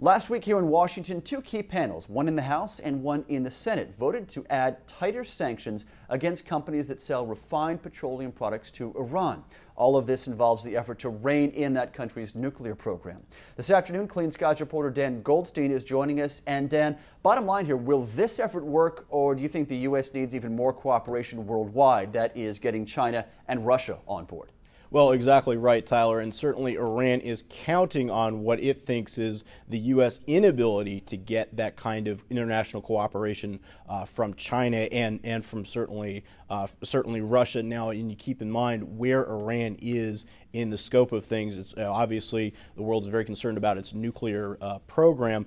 Last week here in Washington, two key panels, one in the House and one in the Senate, voted to add tighter sanctions against companies that sell refined petroleum products to Iran. All of this involves the effort to rein in that country's nuclear program. This afternoon, Clean Skies reporter Dan Goldstein is joining us. And Dan, bottom line here, will this effort work, or do you think the U.S. needs even more cooperation worldwide, that is getting China and Russia on board? Well, exactly right, Tyler, and certainly Iran is counting on what it thinks is the U.S. inability to get that kind of international cooperation from China and from certainly Russia. Now, and you keep in mind where Iran is in the scope of things. It's obviously the world's very concerned about its nuclear program.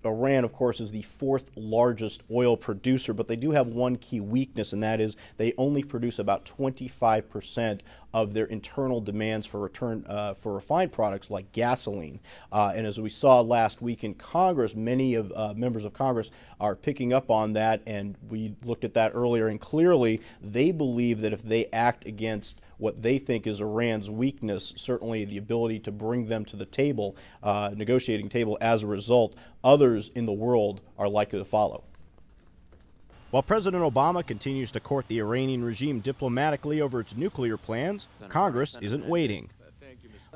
Iran, of course, is the fourth largest oil producer, but they do have one key weakness, and that is they only produce about 25% of their internal demands for refined products like gasoline. And as we saw last week in Congress, many of members of Congress are picking up on that, and we looked at that earlier, and clearly they believe that if they act against what they think is Iran's weakness, certainly the ability to bring them to the table, negotiating table, as a result, others in the world are likely to follow. While President Obama continues to court the Iranian regime diplomatically over its nuclear plans, Congress isn't waiting.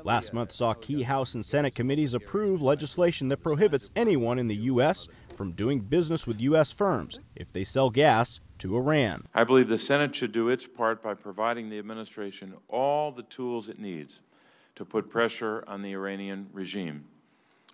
Last month saw key House and Senate committees approve legislation that prohibits anyone in the U.S. from doing business with U.S. firms if they sell gas to Iran. I believe the Senate should do its part by providing the administration all the tools it needs to put pressure on the Iranian regime.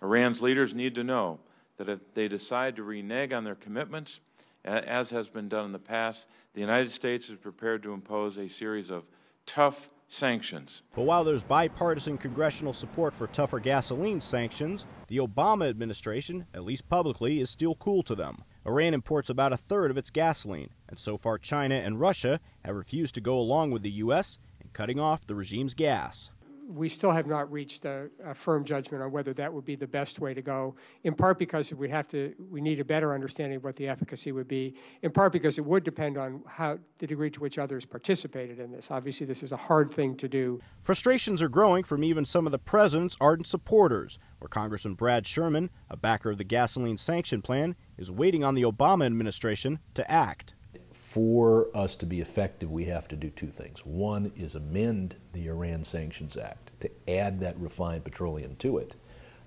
Iran's leaders need to know that if they decide to renege on their commitments, as has been done in the past, the United States is prepared to impose a series of tough sanctions. But while there's bipartisan congressional support for tougher gasoline sanctions, the Obama administration, at least publicly, is still cool to them. Iran imports about a third of its gasoline, and so far China and Russia have refused to go along with the U.S. in cutting off the regime's gas. We still have not reached a firm judgment on whether that would be the best way to go, in part because we need a better understanding of what the efficacy would be, in part because it would depend on the degree to which others participated in this. Obviously, this is a hard thing to do. Frustrations are growing from even some of the president's ardent supporters, where Congressman Brad Sherman, a backer of the gasoline sanction plan, is waiting on the Obama administration to act. For us to be effective, we have to do two things. One is amend the Iran Sanctions Act to add that refined petroleum to it.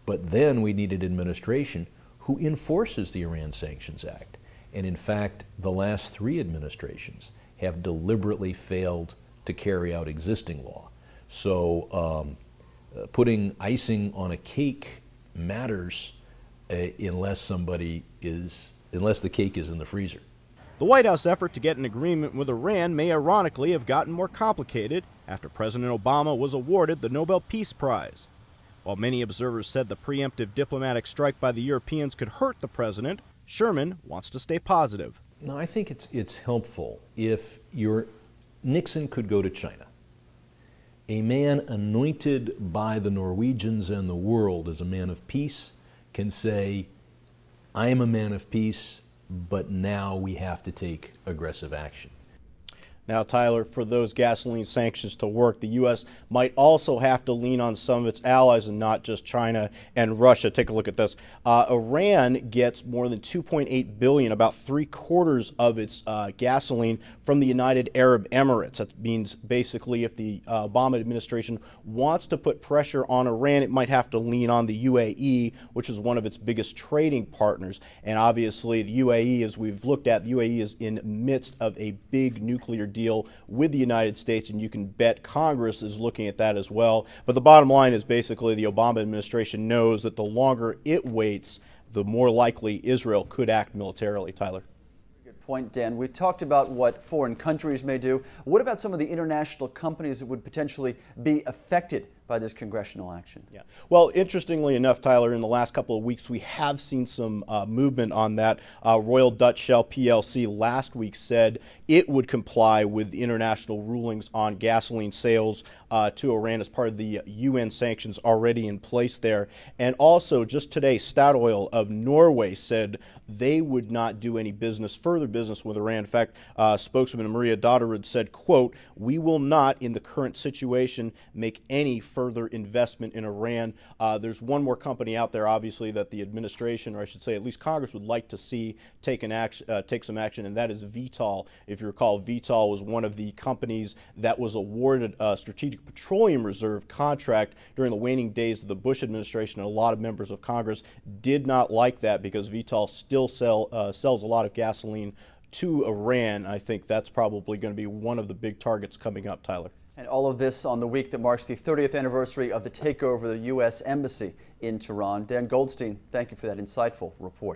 But then we need an administration who enforces the Iran Sanctions Act. And in fact, the last three administrations have deliberately failed to carry out existing law. So putting icing on a cake matters unless the cake is in the freezer. The White House effort to get an agreement with Iran may ironically have gotten more complicated after President Obama was awarded the Nobel Peace Prize. While many observers said the preemptive diplomatic strike by the Europeans could hurt the president, Sherman wants to stay positive. No, I think it's helpful if Nixon could go to China. A man anointed by the Norwegians and the world as a man of peace can say, I am a man of peace, but now we have to take aggressive action. Now, Tyler, for those gasoline sanctions to work, the U.S. might also have to lean on some of its allies and not just China and Russia. Take a look at this. Iran gets more than $2.8 billion, about 3/4 of its gasoline, from the United Arab Emirates. That means basically if the Obama administration wants to put pressure on Iran, it might have to lean on the UAE, which is one of its biggest trading partners. And obviously the UAE, as we've looked at, the UAE is in the midst of a big nuclear deal with the United States, and you can bet Congress is looking at that as well. But the bottom line is basically the Obama administration knows that the longer it waits, the more likely Israel could act militarily. Tyler. Good point, Dan. We talked about what foreign countries may do. What about some of the international companies that would potentially be affected by this congressional action? Yeah. Well, interestingly enough, Tyler, in the last couple of weeks, we have seen some movement on that. Royal Dutch Shell PLC last week said it would comply with international rulings on gasoline sales to Iran as part of the UN sanctions already in place there. And also, just today, Statoil of Norway said they would not do any further business with Iran. In fact, spokeswoman Maria Dotterud said, quote, "We will not, in the current situation, make any further investment in Iran. There's one more company out there, obviously, that the administration, or I should say at least Congress, would like to see take some action, and that is Vitol. If you recall, Vitol was one of the companies that was awarded a Strategic Petroleum Reserve contract during the waning days of the Bush administration, and a lot of members of Congress did not like that because Vitol still sells a lot of gasoline to Iran. I think that's probably going to be one of the big targets coming up, Tyler. And all of this on the week that marks the 30th anniversary of the takeover of the U.S. Embassy in Tehran. Dan Goldstein, thank you for that insightful report.